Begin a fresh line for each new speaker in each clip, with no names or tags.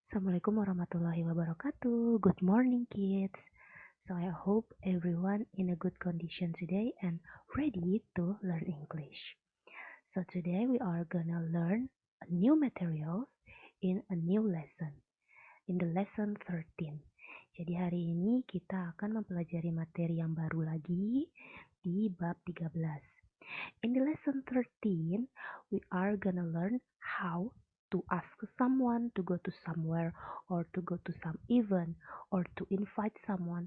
Assalamualaikum warahmatullahi wabarakatuh. Good morning, kids. So I hope everyone in a good condition today and ready to learn English. So today we are gonna learn a new material in a new lesson. In the lesson 13. Jadi hari ini kita akan mempelajari materi yang baru lagi di bab 13. In the lesson 13, we are gonna learn how to ask someone to go to somewhere or to go to some event or to invite someone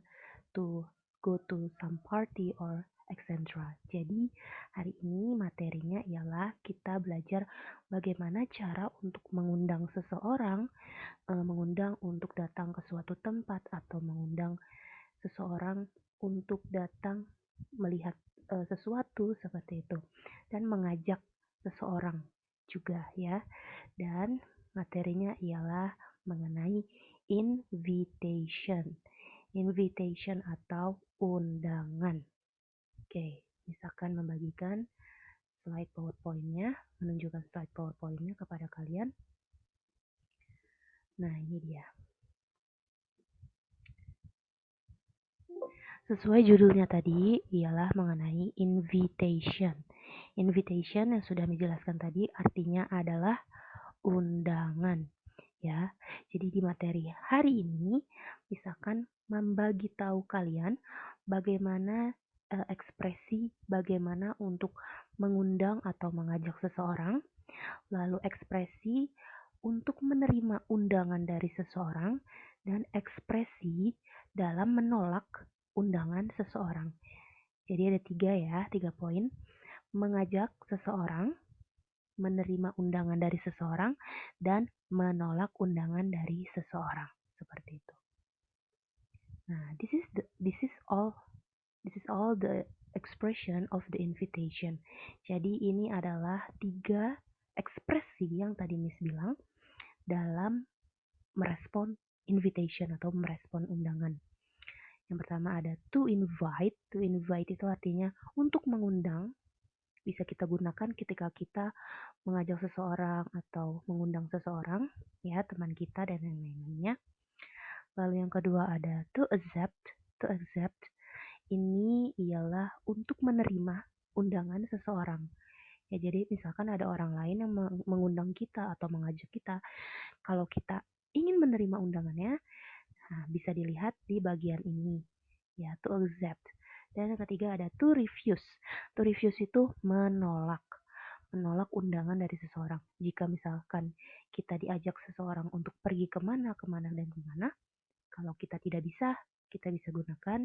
to go to some party or etc. Jadi hari ini materinya ialah kita belajar bagaimana cara untuk mengundang seseorang, mengundang untuk datang ke suatu tempat atau mengundang seseorang untuk datang melihat sesuatu seperti itu dan mengajak seseorang juga ya. Dan materinya ialah mengenai invitation. Invitation atau undangan. Oke, misalkan membagikan slide PowerPoint-nya, menunjukkan slide PowerPoint-nya kepada kalian. Nah, ini dia. Sesuai judulnya tadi, ialah mengenai invitation. Invitation yang sudah dijelaskan tadi artinya adalah undangan. Ya, jadi di materi hari ini, misalkan membagi tahu kalian bagaimana ekspresi, bagaimana untuk mengundang atau mengajak seseorang, lalu ekspresi untuk menerima undangan dari seseorang, dan ekspresi dalam menolak undangan seseorang. Jadi ada tiga poin. Mengajak seseorang, menerima undangan dari seseorang, dan menolak undangan dari seseorang. Seperti itu. Nah, this is all the expression of the invitation. Jadi ini adalah 3 ekspresi yang tadi Miss bilang dalam merespon invitation atau merespon undangan. Yang pertama ada to invite. To invite itu artinya untuk mengundang. Bisa kita gunakan ketika kita mengajak seseorang atau mengundang seseorang, ya teman kita dan lain-lainnya. Lalu yang kedua ada to accept. To accept ini ialah untuk menerima undangan seseorang. Ya, jadi misalkan ada orang lain yang mengundang kita atau mengajak kita, kalau kita ingin menerima undangannya, nah, bisa dilihat di bagian ini, ya, to accept. Dan yang ketiga ada to refuse. To refuse itu menolak undangan dari seseorang. Jika misalkan kita diajak seseorang untuk pergi kemana, dan kemana, kalau kita tidak bisa, kita bisa gunakan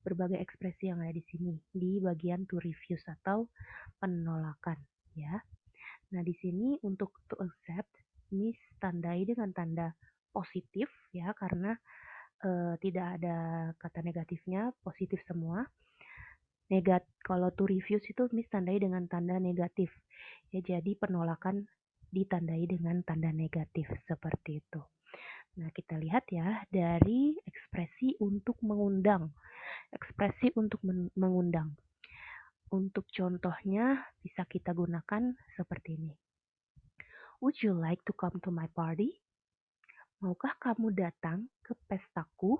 berbagai ekspresi yang ada di sini di bagian to refuse atau penolakan, ya. Nah, di sini untuk to accept ini tandai dengan tanda positif, ya, karena tidak ada kata negatifnya, positif semua. Kalau to refuse itu tandai dengan tanda negatif. Ya, jadi penolakan ditandai dengan tanda negatif seperti itu. Nah, kita lihat ya dari ekspresi untuk mengundang. Ekspresi untuk mengundang. Untuk contohnya bisa kita gunakan seperti ini. Would you like to come to my party? Maukah kamu datang ke pestaku?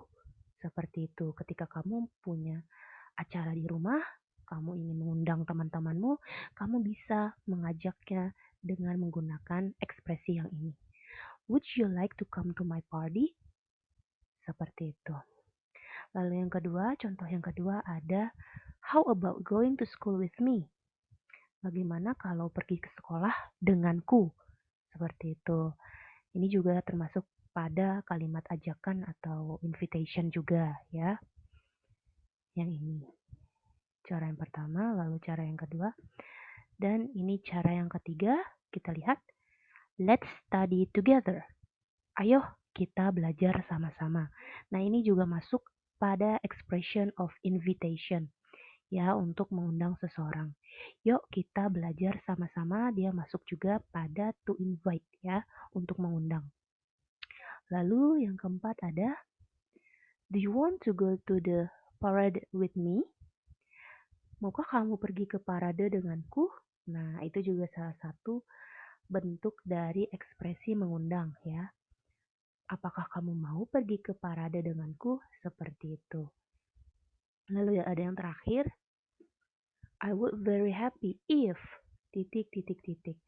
Seperti itu. Ketika kamu punya acara di rumah, kamu ingin mengundang teman-temanmu, kamu bisa mengajaknya dengan menggunakan ekspresi yang ini. Would you like to come to my party? Seperti itu. Lalu contoh yang kedua ada how about going to school with me? Bagaimana kalau pergi ke sekolah denganku? Seperti itu. Ini juga termasuk pada kalimat ajakan atau invitation juga ya. Yang ini. Cara yang pertama, lalu cara yang kedua. Dan ini cara yang ketiga, kita lihat. Let's study together. Ayo kita belajar sama-sama. Nah, ini juga masuk pada expression of invitation. Ya, untuk mengundang seseorang. Yuk kita belajar sama-sama, dia masuk juga pada to invite ya, untuk mengundang. Lalu yang keempat ada, do you want to go to the parade with me? Maukah kamu pergi ke parade denganku? Nah, itu juga salah satu bentuk dari ekspresi mengundang ya. Apakah kamu mau pergi ke parade denganku? Seperti itu. Lalu ada yang terakhir, I would very happy if titik titik titik.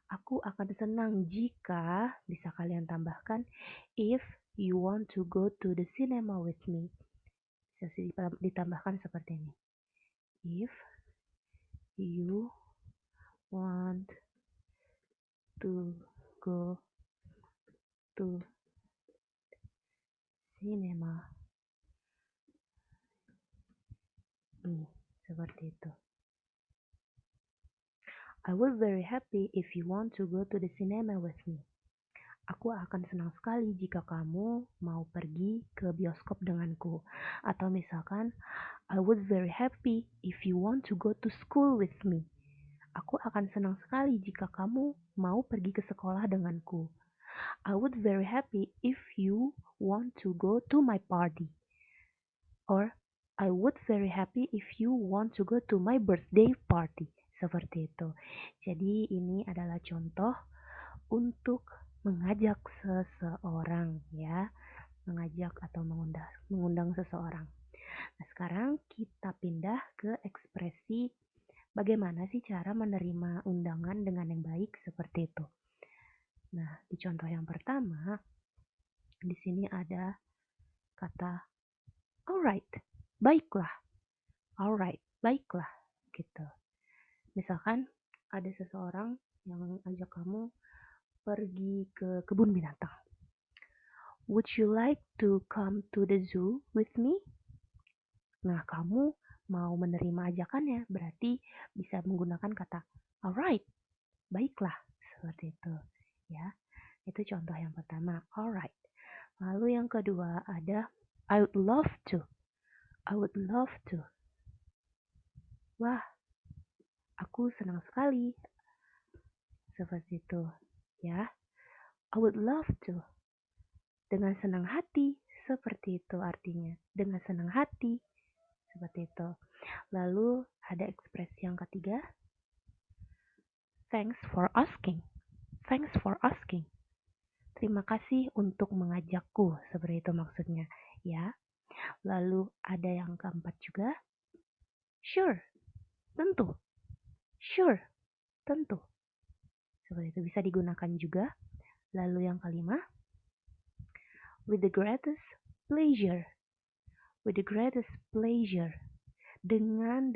Aku akan senang jika bisa kalian tambahkan if you want to go to the cinema with me. Bisa ditambahkan seperti ini. If you want to go to cinema. Seperti itu. I would very happy if you want to go to the cinema with me. Aku akan senang sekali jika kamu mau pergi ke bioskop denganku. Atau misalkan, I would very happy if you want to go to school with me. Aku akan senang sekali jika kamu mau pergi ke sekolah denganku. I would very happy if you want to go to my party. Or I would very happy if you want to go to my birthday party. Seperti itu. Jadi ini adalah contoh untuk mengajak seseorang ya. Mengajak atau mengundang seseorang. Nah, sekarang kita pindah ke ekspresi bagaimana sih cara menerima undangan dengan yang baik seperti itu. Nah, di contoh yang pertama, di sini ada kata alright, baiklah. Alright, baiklah, gitu. Misalkan ada seseorang yang ajak kamu pergi ke kebun binatang. Would you like to come to the zoo with me? Nah, kamu mau menerima ajakannya, berarti bisa menggunakan kata alright, baiklah, seperti itu. Ya, itu contoh yang pertama, alright. Lalu yang kedua ada I would love to. I would love to. Wah, aku senang sekali. Seperti itu, ya. I would love to. Dengan senang hati, seperti itu artinya. Dengan senang hati, seperti itu. Lalu ada ekspresi yang ketiga. Thanks for asking. Thanks for asking. Terima kasih untuk mengajakku, seperti itu maksudnya, ya. Lalu ada yang keempat juga. Sure, tentu. Sure, tentu. Seperti itu bisa digunakan juga. Lalu yang kelima, with the greatest pleasure. With the greatest pleasure. Dengan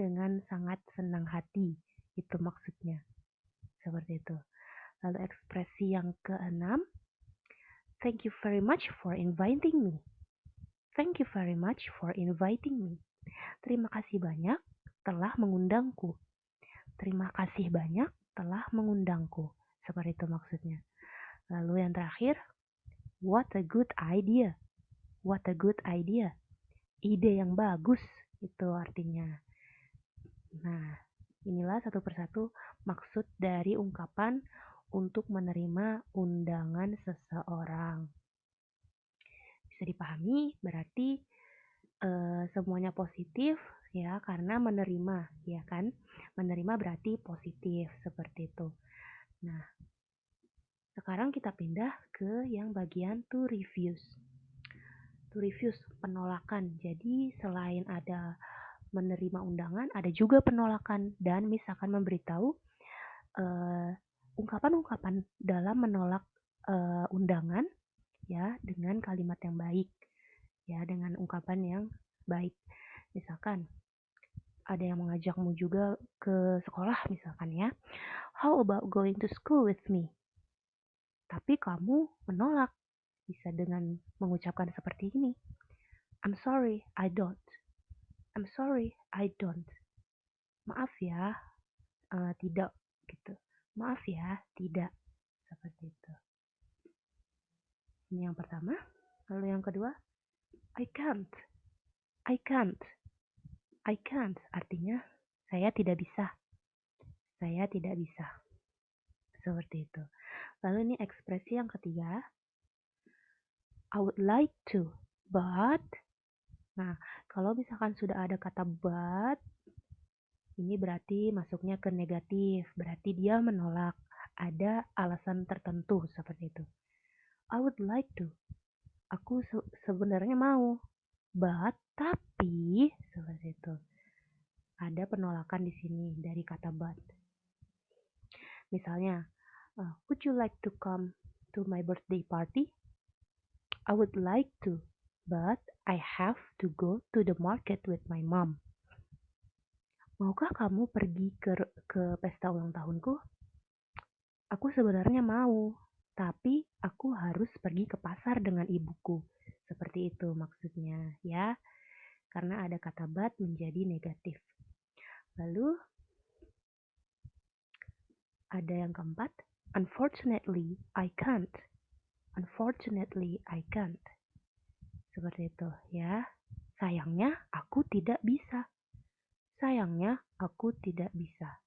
sangat senang hati. Itu maksudnya. Seperti itu. Lalu ekspresi yang keenam, thank you very much for inviting me. Thank you very much for inviting me. Terima kasih banyak telah mengundangku. Terima kasih banyak telah mengundangku. Seperti itu maksudnya. Lalu yang terakhir, what a good idea. What a good idea. Ide yang bagus, itu artinya. Nah, inilah satu persatu maksud dari ungkapan untuk menerima undangan seseorang. Bisa dipahami, berarti semuanya positif ya, karena menerima, ya kan? Menerima berarti positif, seperti itu. Nah, sekarang kita pindah ke yang bagian to refuse. To refuse, penolakan. Jadi selain ada menerima undangan, ada juga penolakan dan misalkan memberitahu ungkapan-ungkapan dalam menolak undangan ya dengan kalimat yang baik ya, dengan ungkapan yang baik. Misalkan ada yang mengajakmu juga ke sekolah misalkan ya, how about going to school with me? Tapi kamu menolak, bisa dengan mengucapkan seperti ini, I'm sorry, I don't. I'm sorry, I don't. Maaf ya, tidak gitu. Maaf ya, tidak. Seperti itu. Ini yang pertama. Lalu yang kedua, I can't. I can't. I can't. Artinya, saya tidak bisa. Saya tidak bisa. Seperti itu. Lalu ini ekspresi yang ketiga, I would like to, but. Nah, kalau misalkan sudah ada kata but, ini berarti masuknya ke negatif. Berarti dia menolak. Ada alasan tertentu seperti itu. I would like to, Aku sebenarnya mau, but, tapi, seperti itu. Ada penolakan di sini dari kata but. Misalnya, would you like to come to my birthday party? I would like to, but I have to go to the market with my mom. Maukah kamu pergi ke pesta ulang tahunku? Aku sebenarnya mau, tapi aku harus pergi ke pasar dengan ibuku. Seperti itu maksudnya, ya. Karena ada kata but menjadi negatif. Lalu, ada yang keempat, unfortunately, I can't. Unfortunately, I can't. Seperti itu, ya. Sayangnya, aku tidak bisa. Sayangnya, aku tidak bisa.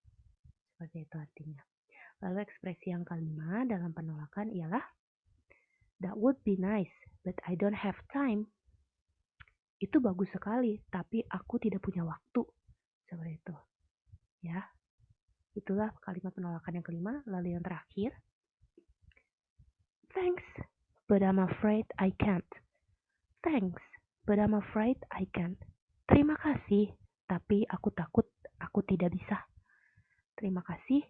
Seperti itu artinya. Lalu ekspresi yang kelima dalam penolakan ialah that would be nice, but I don't have time. Itu bagus sekali, tapi aku tidak punya waktu. Seperti itu. Ya. Itulah kalimat penolakan yang kelima. Lalu yang terakhir, thanks, but I'm afraid I can't. Thanks, but I'm afraid I can't. Terima kasih, tapi aku takut aku tidak bisa. Terima kasih,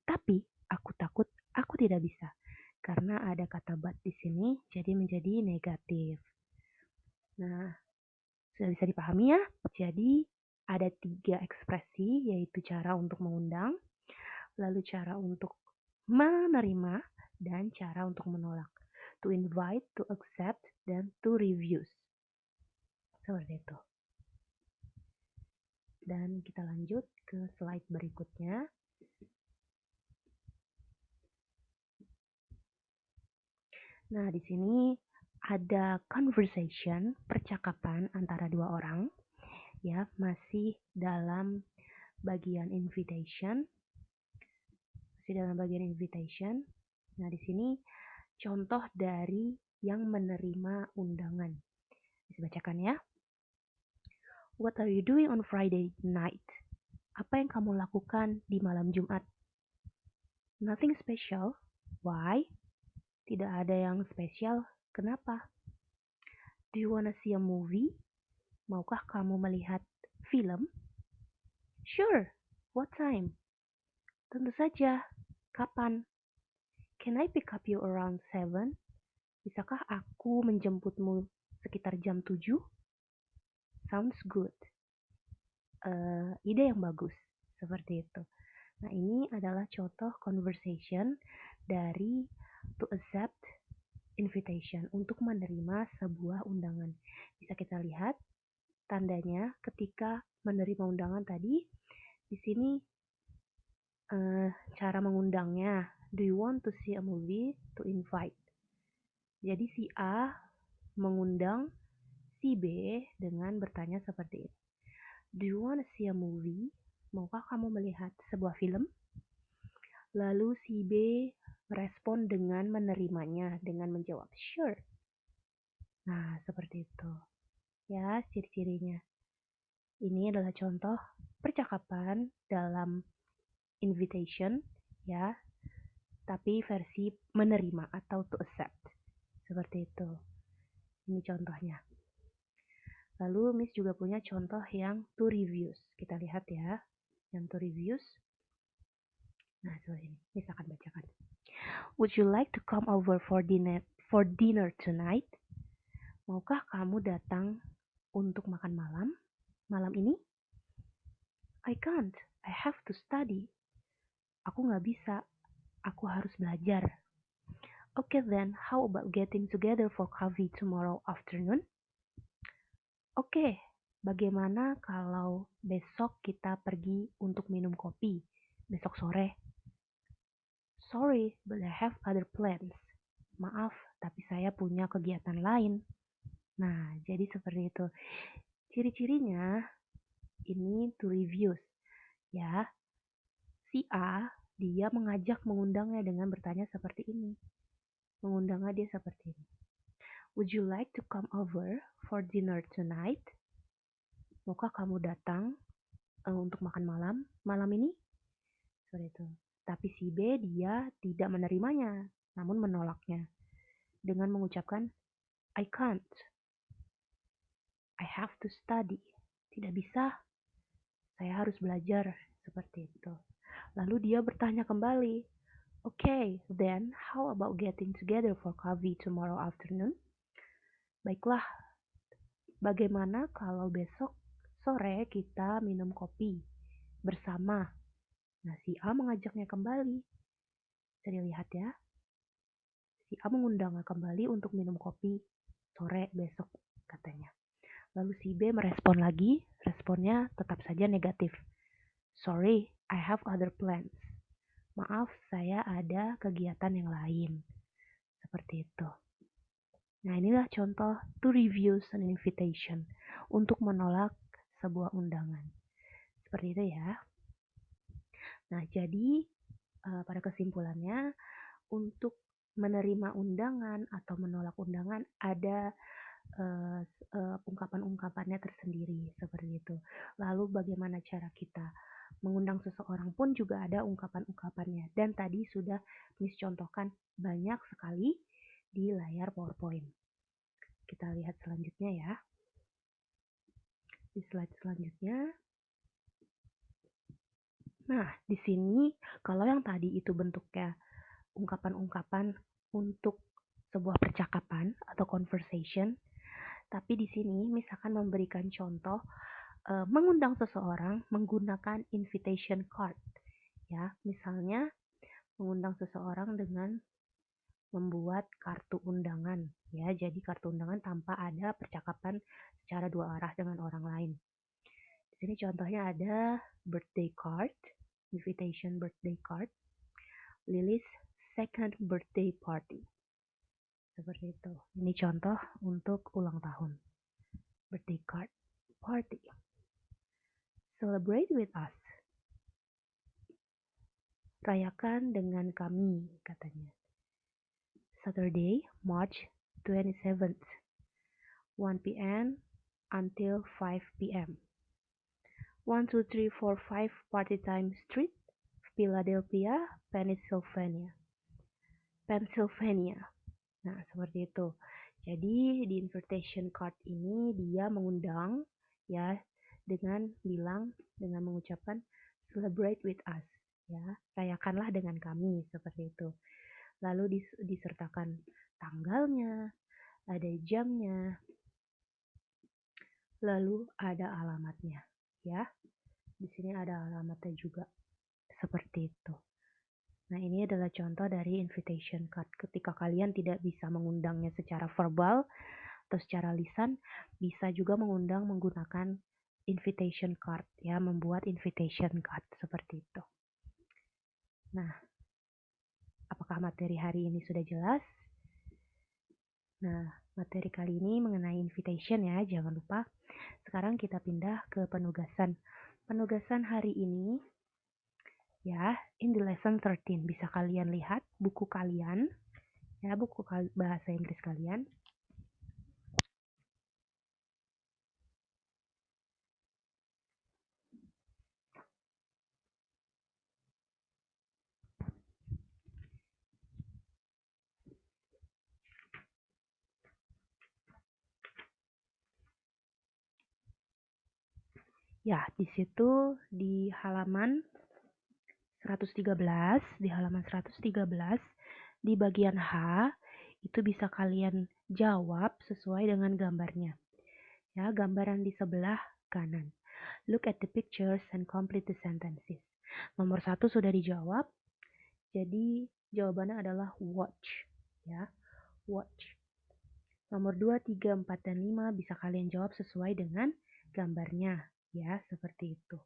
tapi aku takut aku tidak bisa. Karena ada kata but di sini, jadi menjadi negatif. Nah, sudah bisa dipahami ya? Jadi, ada 3 ekspresi, yaitu cara untuk mengundang, lalu cara untuk menerima, dan cara untuk menolak. To invite, to accept, dan to refuse. Seperti itu. Dan kita lanjut ke slide berikutnya. Nah, di sini ada conversation, percakapan antara dua orang, ya, masih dalam bagian invitation. Nah, di sini contoh dari yang menerima undangan. Bisa bacakan ya. What are you doing on Friday night? Apa yang kamu lakukan di malam Jumat? Nothing special. Why? Tidak ada yang spesial. Kenapa? Do you wanna see a movie? Maukah kamu melihat film? Sure. What time? Tentu saja. Kapan? Can I pick up you around 7? Bisakah aku menjemputmu sekitar jam 7? Sounds good. Ide yang bagus. Seperti itu. Nah, ini adalah contoh conversation dari to accept invitation, untuk menerima sebuah undangan. Bisa kita lihat tandanya ketika menerima undangan tadi. Di sini cara mengundangnya. Do you want to see a movie? To invite. Jadi si A mengundang si B dengan bertanya seperti ini. Do you want to see a movie? Maukah kamu melihat sebuah film? Lalu si B merespon dengan menerimanya, dengan menjawab sure. Nah, seperti itu. Ya, ciri-cirinya. Ini adalah contoh percakapan dalam invitation, ya, tapi versi menerima atau to accept. Seperti itu. Ini contohnya. Lalu Miss juga punya contoh yang to refuse. Kita lihat ya, yang to refuse. Nah, seperti ini. Miss akan bacakan. Would you like to come over for dinner tonight? Maukah kamu datang untuk makan malam ini? I can't. I have to study. Aku nggak bisa. Aku harus belajar. Okay then, how about getting together for coffee tomorrow afternoon? Oke, bagaimana kalau besok kita pergi untuk minum kopi besok sore? Sorry, but I have other plans. Maaf, tapi saya punya kegiatan lain. Nah, jadi seperti itu. Ciri-cirinya ini to refuse. Ya, si A, dia mengundangnya dengan bertanya seperti ini. Mengundangnya dia seperti ini. Would you like to come over for dinner tonight? Maukah kamu datang untuk makan malam ini? Seperti itu. Tapi si B, dia tidak menerimanya, namun menolaknya dengan mengucapkan I can't. I have to study. Tidak bisa. Saya harus belajar. Seperti itu. Lalu dia bertanya kembali. Okay, then how about getting together for coffee tomorrow afternoon? Baiklah, bagaimana kalau besok sore kita minum kopi bersama? Nah, si A mengajaknya kembali. Bisa dilihat ya. Si A mengundangnya kembali untuk minum kopi sore besok, katanya. Lalu si B merespon lagi, responnya tetap saja negatif. Sorry, I have other plans. Maaf, saya ada kegiatan yang lain. Seperti itu. Nah, inilah contoh to refuse an invitation, untuk menolak sebuah undangan. Seperti itu ya. Nah, jadi pada kesimpulannya, untuk menerima undangan atau menolak undangan ada ungkapan-ungkapannya tersendiri, seperti itu. Lalu bagaimana cara kita mengundang seseorang pun juga ada ungkapan-ungkapannya. Dan tadi sudah Miss contohkan banyak sekali di layar PowerPoint. Kita lihat selanjutnya ya. Di slide selanjutnya. Nah, di sini kalau yang tadi itu bentuknya ungkapan-ungkapan untuk sebuah percakapan atau conversation, tapi di sini misalkan memberikan contoh mengundang seseorang menggunakan invitation card. Ya, misalnya mengundang seseorang dengan membuat kartu undangan, ya. Jadi kartu undangan tanpa ada percakapan secara dua arah dengan orang lain. Di sini contohnya ada birthday card, invitation birthday card, Lily's second birthday party. Seperti itu. Ini contoh untuk ulang tahun. Birthday card party. Celebrate with us. Rayakan dengan kami, katanya. Saturday, March 27th, 1 p.m. until 5 p.m. 12345 Party Time Street, Philadelphia, Pennsylvania. Nah, seperti itu. Jadi di invitation card ini dia mengundang ya dengan mengucapkan celebrate with us, ya. Rayakanlah dengan kami, seperti itu. Lalu disertakan tanggalnya, ada jamnya, lalu ada alamatnya, ya. Di sini ada alamatnya juga, seperti itu. Nah, ini adalah contoh dari invitation card. Ketika kalian tidak bisa mengundangnya secara verbal atau secara lisan, bisa juga mengundang menggunakan invitation card, ya, membuat invitation card seperti itu. Nah, apakah materi hari ini sudah jelas? Nah, materi kali ini mengenai invitation ya, jangan lupa. Sekarang kita pindah ke penugasan. Penugasan hari ini ya, in the lesson 13 bisa kalian lihat buku kalian, ya, buku bahasa Inggris kalian. Ya, di situ di halaman 113, di bagian H itu bisa kalian jawab sesuai dengan gambarnya. Ya, gambaran di sebelah kanan. Look at the pictures and complete the sentences. Nomor 1 sudah dijawab. Jadi jawabannya adalah watch, ya. Watch. Nomor 2, 3, 4, dan 5 bisa kalian jawab sesuai dengan gambarnya, ya, seperti itu.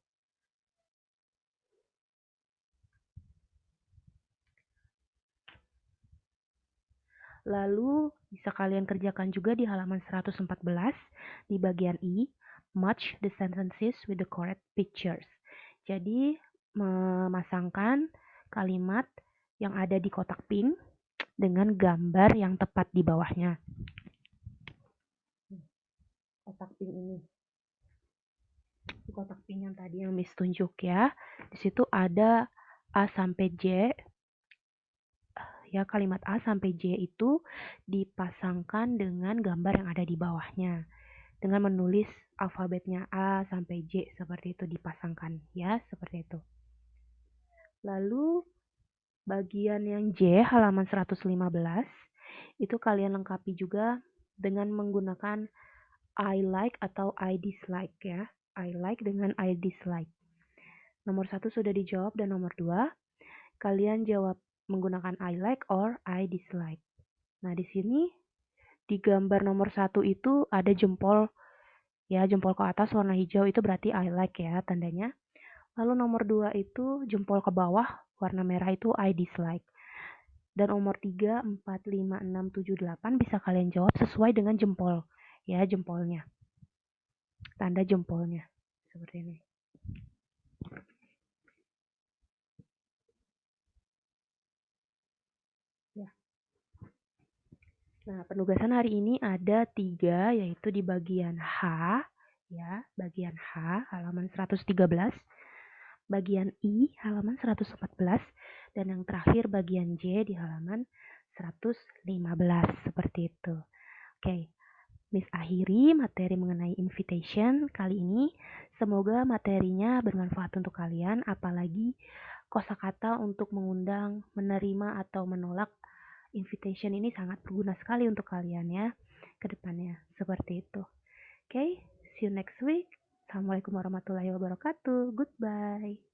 Lalu bisa kalian kerjakan juga di halaman 114 di bagian I, match the sentences with the correct pictures. Jadi memasangkan kalimat yang ada di kotak pink dengan gambar yang tepat di bawahnya. Kotak pink ini. Di kotak pink yang tadi yang Miss tunjuk ya. Di situ ada A sampai J ya. Kalimat A sampai J itu dipasangkan dengan gambar yang ada di bawahnya. Dengan menulis alfabetnya A sampai J seperti itu dipasangkan ya, seperti itu. Lalu bagian yang J halaman 115 itu kalian lengkapi juga dengan menggunakan I like atau I dislike ya. I like dengan I dislike. Nomor 1 sudah dijawab dan nomor 2 kalian jawab menggunakan I like or I dislike. Nah, di sini di gambar nomor 1 itu ada jempol ya, jempol ke atas warna hijau itu berarti I like ya tandanya. Lalu nomor 2 itu jempol ke bawah warna merah itu I dislike. Dan nomor 3, 4, 5, 6, 7, 8 bisa kalian jawab sesuai dengan jempol ya, jempolnya. Tanda jempolnya seperti ini. Ya. Nah, penugasan hari ini ada 3, yaitu di bagian H, ya, bagian H halaman 113, bagian I halaman 114, dan yang terakhir bagian J di halaman 115 seperti itu. Oke, Miss akhiri materi mengenai invitation kali ini. Semoga materinya bermanfaat untuk kalian, apalagi kosakata untuk mengundang, menerima atau menolak invitation ini sangat berguna sekali untuk kalian ya ke depannya. Seperti itu. Oke, see you next week. Assalamualaikum warahmatullahi wabarakatuh. Goodbye.